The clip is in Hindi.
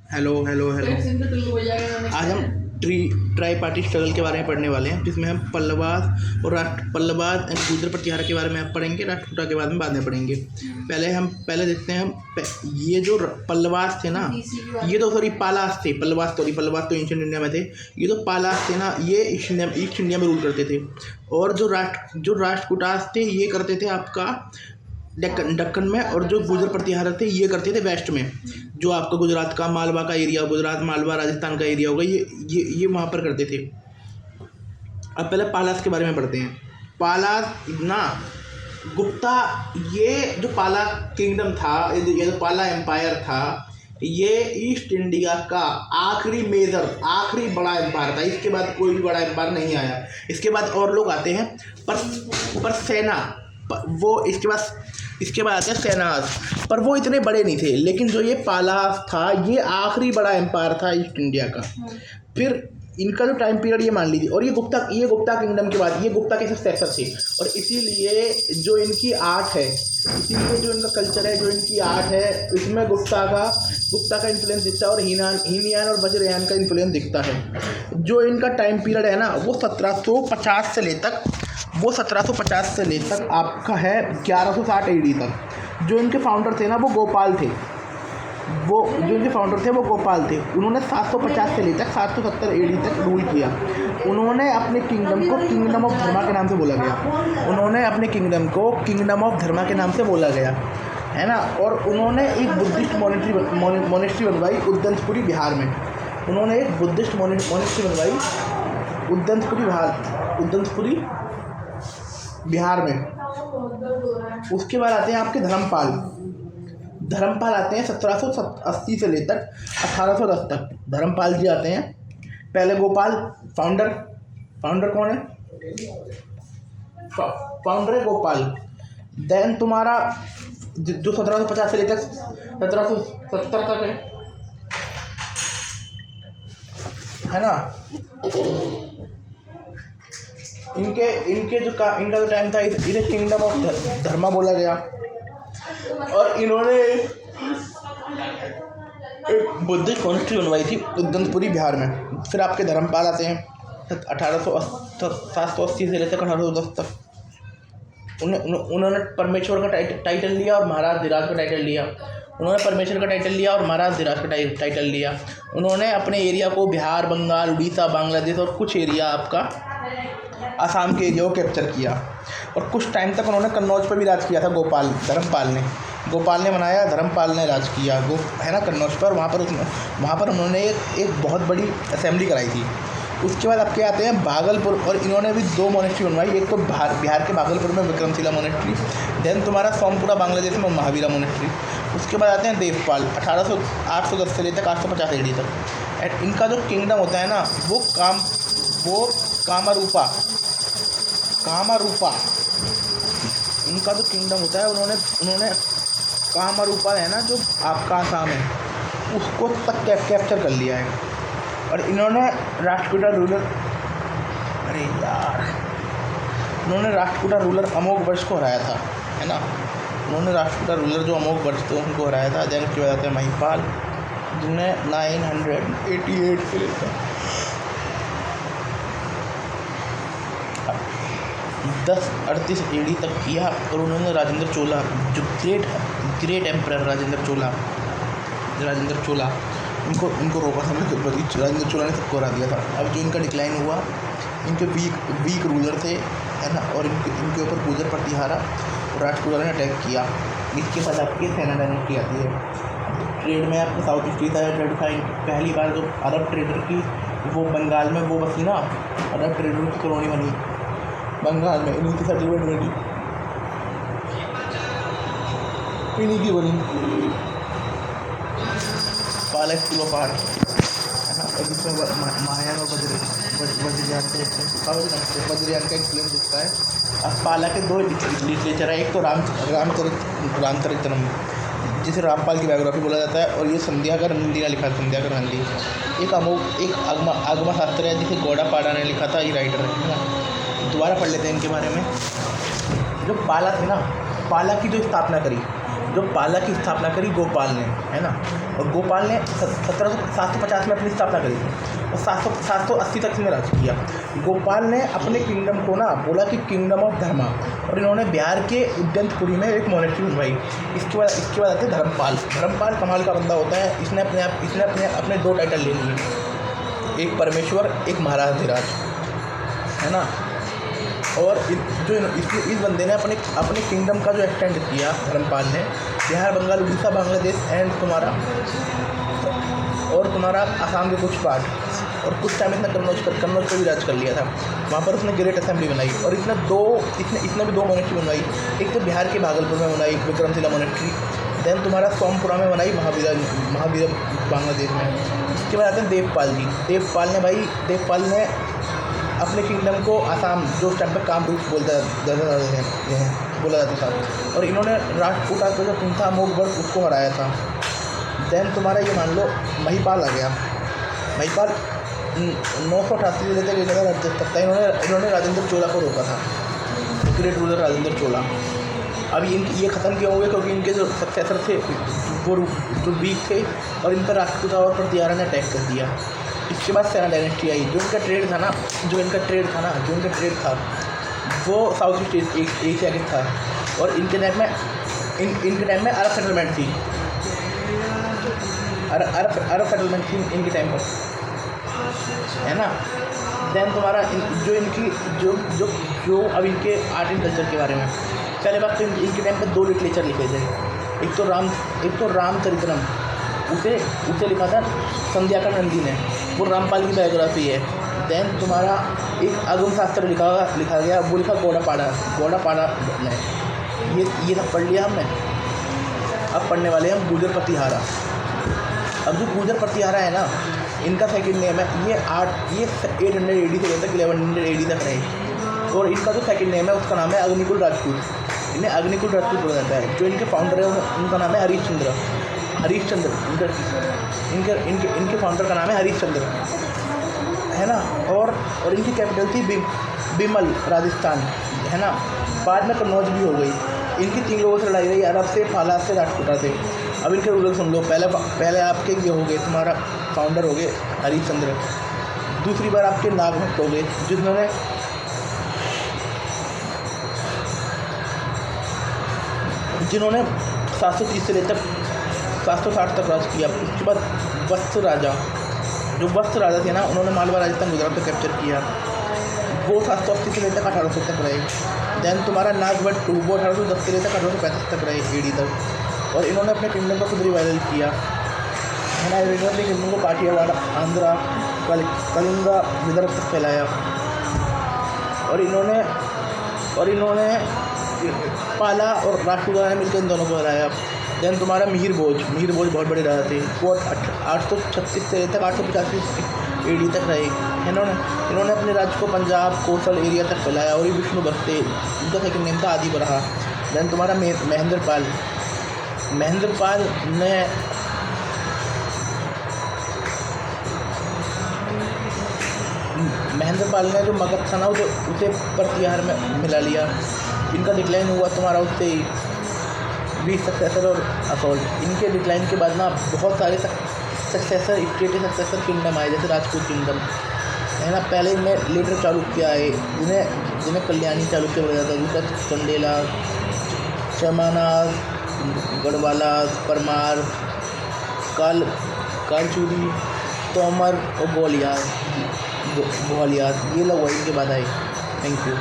Hello hello hello. आज हम ट्राई पार्टी स्ट्रगल के बारे में पढ़ने वाले हैं, जिसमें हम पल्लवास और पल्लवास एंड गुर्जर प्रतिहार के बारे में आप पढ़ेंगे। राष्ट्रकूटा के बारे में बाद में पढ़ेंगे। पहले देखते हैं ये जो पल्लवास थे ना, ये तो सॉरी पालास थे। पल्लवास तो एंशिएंट इंडिया में थे। ये तो पालास थे ना, ये ईस्ट इंडिया में रूल करते थे। और जो राष्ट्रकूटास थे ये करते थे आपका दक्कन में, और जो गुर्जर प्रतिहार थे ये करते थे वेस्ट में, जो आपका गुजरात का मालवा का एरिया, गुजरात मालवा राजस्थान का एरिया होगा, ये वहाँ पर करते थे। अब पहले पालास के बारे में पढ़ते हैं। पालास ना गुप्ता, ये जो पाला किंगडम था, ये जो पाला एम्पायर था, ये ईस्ट इंडिया का आखिरी बड़ा एम्पायर था। इसके बाद कोई भी बड़ा एम्पायर नहीं आया। इसके बाद और लोग आते हैं, पर सेना वो इसके बाद आते हैं सेनास, पर वो इतने बड़े नहीं थे। लेकिन जो ये पालास था, ये आखिरी बड़ा एम्पायर था ईस्ट इंडिया का। फिर इनका जो टाइम पीरियड ये मान लीजिए, और ये गुप्ता किंगडम के बाद ये गुप्ता के सक्सेसर थे। और इसीलिए जो इनकी आर्ट है, इसीलिए जो इनका कल्चर है, जो इनकी आर्ट है, इसमें गुप्ता का इन्फ्लुएंस दिखता है, और हीनयान और वज्रयान का इन्फ्लुएंस दिखता है। जो इनका टाइम पीरियड है ना, वो 1750 से लेकर आपका है 1160 AD तक। जो इनके फाउंडर थे ना, वो गोपाल थे। उन्होंने 750 से लेकर 770 AD तक रूल किया। उन्होंने अपने किंगडम को किंगडम ऑफ धर्मा के नाम से बोला गया। है ना। और उन्होंने एक बुद्धिस्ट मोनेस्ट्री बनवाई उदंतपुरी बिहार में। उदंतपुरी बिहार में। उसके बाद आते हैं आपके धर्मपाल आते हैं 1780 से लेकर 1810 तक। धर्मपाल जी आते हैं। पहले गोपाल फाउंडर कौन है? फाउंडर है गोपाल। देन तुम्हारा जो 1750 से लेकर 1770 तक है ना। इनका जो टाइम था, इसे किंगडम ऑफ धर्मा बोला गया। और इन्होंने एक बुद्धिस्ट मोनेस्ट्री बनवाई थी उदंतपुरी बिहार में। फिर आपके धर्मपाल आते हैं 780 से लेकर 1810 तक। उन्होंने परमेश्वर का टाइटल लिया और महाराज धीराज का टाइटल लिया। उन्होंने अपने एरिया को बिहार, बंगाल, उड़ीसा, बांग्लादेश और कुछ एरिया आपका आसाम के एरिया को कैप्चर किया। और कुछ टाइम तक उन्होंने कन्नौज पर भी राज किया था। गोपाल ने बनाया, धर्मपाल ने राज किया है ना कन्नौज पर। वहाँ पर उन्होंने एक बहुत बड़ी असेंबली कराई थी। उसके बाद आपके आते हैं भागलपुर, और इन्होंने भी 2 मोनेस्ट्री बनवाई। एक तो बिहार के भागलपुर में विक्रमशिला मोनेस्ट्री, देन तुम्हारा सोमपुरा बांग्लादेश में महावीरा मोनेस्ट्री। उसके बाद आते हैं देवपाल 810 से लेकर 850 AD तक। एंड इनका जो किंगडम होता है ना, वो कामारूपा इनका जो किंगडम होता है, उन्होंने कामारूपा है ना, जो आपका आसाम है, उसको तक कैप्चर कर लिया है। और इन्होंने राष्ट्रकूटा रूलर अमोघ वर्ष को हराया था। है ना। उन्होंने राष्ट्रकूटा रूलर जो अमोघ वर्ष थे उनको हराया था। देन उसके बाद आते हैं महिपाल, जिन्होंने 988 से लेकर 1038 AD तक किया। और उन्होंने राजेंद्र चोला, जो ग्रेट एम्परर राजेंद्र चोला, इनको रोका था। राजेंद्र चोला ने सबको हरा दिया था। अब जो इनका डिक्लाइन हुआ, इनके वीक रूलर थे, है ना। और इनके ऊपर गुर्जर प्रतिहार और राष्ट्रकूटा ने अटैक किया। इसके बाद आपकी सेना डायनेस्टी आती है। ट्रेड में आपको साउथ ईस्ट एशिया ट्रेड था। पहली बार जो अरब ट्रेडर की वो बंगाल में वो बसी ना, अरब ट्रेडर की कॉलोनी बनी बंगाल में। इन्हीं की सेटलमेंट बनी, इन्हीं की बनी पाला स्कूल ऑफ आर्ट, है ना। और जिसमें महायान और वज्रयान का इन्फ्लुएंस दिखता है। अब पाला के 2 लिटरेचर है। एक तो रामचरितम, जिसे रामपाल की बायोग्राफी बोला जाता है, और ये संध्याकर नंदी ने लिखा। एक आगमा शास्त्र है, जिसे गौड़ापाड़ा ने लिखा था। ये राइटर है ना। दोबारा पढ़ लेते हैं इनके बारे में। जो पाला थे ना, पाला की जो स्थापना करी, जो पाला की स्थापना करी गोपाल ने, है ना। और गोपाल ने 750 में अपनी स्थापना करी और 780 तक इसने राज किया। गोपाल ने अपने किंगडम को ना बोला कि किंगडम ऑफ धर्मा, और इन्होंने बिहार के उज्जैनपुरी में एक मोनेस्ट्री बनवाई। इसके बाद आते धर्मपाल। धर्मपाल कमाल का बंदा होता है। इसने अपने 2 टाइटल ले लिए, एक परमेश्वर, एक महाराजाधिराज, है ना। और इस बंदे ने अपने किंगडम का जो एक्सटेंड किया धर्मपाल ने, बिहार, बंगाल, उड़ीसा, बांग्लादेश एंड तुम्हारा आसाम के कुछ पार्ट, और कुछ टाइम इसने कन्नौज को भी राज कर लिया था। वहाँ पर उसने ग्रेट असेंबली बनाई और इसने भी 2 मोनेस्ट्री बनवाई। एक तो बिहार के भागलपुर में बनाई विक्रमशिला मोनेस्ट्री, देन तुम्हारा सोमपुरा में बनाई महावीर बांग्लादेश में। इसके बाद आते हैं देवपाल जी। देवपाल ने अपने किंगडम को आसाम, जो उस टाइम पर कामरूप बोला जाता था, और इन्होंने राष्ट्रकूटा का जो किंग था मोगवर्ष, उसको हराया था। देन तुम्हारा ये मान लो महिपाल आ गया। महिपाल 988 से लेकर 1000 तक था। इन्होंने राजेंद्र चोला को रोका था, ग्रेट रूलर राजेंद्र चोला। अब ये ख़त्म क्यों हुए? क्योंकि इनके जो सक्सेसर थे वो जो वीक थे और इन पर राष्ट्रकूटा और प्रतिहारा ने अटैक कर दिया। इसके बाद सेना डायनेस्टी आई। जो इनका ट्रेड था वो साउथ ईस्ट एशिया के था, और इनके टाइम में अरब सेटलमेंट थी। अरब सेटलमेंट थी इनके टाइम पर, है ना। देन तुम्हारा जो अब इनके आर्ट एंड कल्चर के बारे में पहले बात तो इनके टाइम पर 2 लिटरेचर लिखे थे। एक तो रामचरितम, उसे लिखा था संध्याकर नंदी ने, वो रामपाल की बायोग्राफी है। देन तुम्हारा एक आगम शास्त्र लिखा गया, वो लिखा गौड़ापाड़ा ने। ये सब पढ़ लिया हमने। अब पढ़ने वाले हैं गुर्जर प्रतिहारा। अब जो गुर्जर प्रतिहारा है ना, इनका सेकंड नेम है, ये 800 AD से लेकर 1100 AD तक रहे, और इनका जो सेकंड नेम है उसका नाम है अग्निकुल राजपूत। इन्हें अग्निकुल राजपूत बोला जाता है। जो इनके फाउंडर है उनका नाम है हरीशचंद्र। इनके फाउंडर का नाम है हरीशचंद्र, है ना। और इनकी कैपिटल थी बिमल, राजस्थान, है ना। बाद में कन्नौज भी हो गई। इनकी 3 लोगों से लड़ाई रही, अरब से, फालास से, राजपूता से। अब इनके रूलर सुन लो। पहले आपके ये हो गए, तुम्हारा फाउंडर हो गए हरीशचंद्र। दूसरी बार आपके नागभट्ट हो गए, जिन्होंने 730 से लेकर 760 तक राज किया। उसके बाद वत्स राजा थे ना, उन्होंने मालवा, राजस्थान, गुजरात को कैप्चर किया। वो 780 से लेकर 1800 तक रहे। देन तुम्हारा नागभट्ट, वो 1810 से लेकर 1835 तक रहे AD तक, और इन्होंने अपने किंगडम को खुद रिवाइवल किया, है ना। इन्होंने अपने किंगडम को काठियावाड़, आंध्रा, कलिंगा, विदर्भ तक फैलाया, और इन्होंने पाला और राष्ट्रकूटा ने मिलकर इन दोनों को हराया। देन तुम्हारा मिहिर भोज बहुत बड़े राजा थे। वो 836 से लेकर 885 AD तक रहे। इन्होंने अपने राज्य को पंजाब, कोसल एरिया तक फैलाया, और ये विष्णु भक्त थे। उनका सेकंड नेम था आदि बराह। देन तुम्हारा महेंद्रपाल ने जो मगध था ना उसे प्रतिहार में मिला लिया। इनका डिक्लाइन हुआ तुम्हारा उससे ही, 20 सक्सेसर और असोल्ट। इनके डिक्लाइन के बाद ना बहुत सारे सक्सेसर किंगडम आए, जैसे राजपूत किंगडम, है ना। पहले इनमें लेटर चालुक्य आए, जिन्हें कल्याणी चालुक्य बोला जाता है। जिसका चंदेला, चमानास, गढ़वाला, परमार, कालचूरी, तोमर और ग्वालियर, ये लोग इनके बाद आए। Thank you.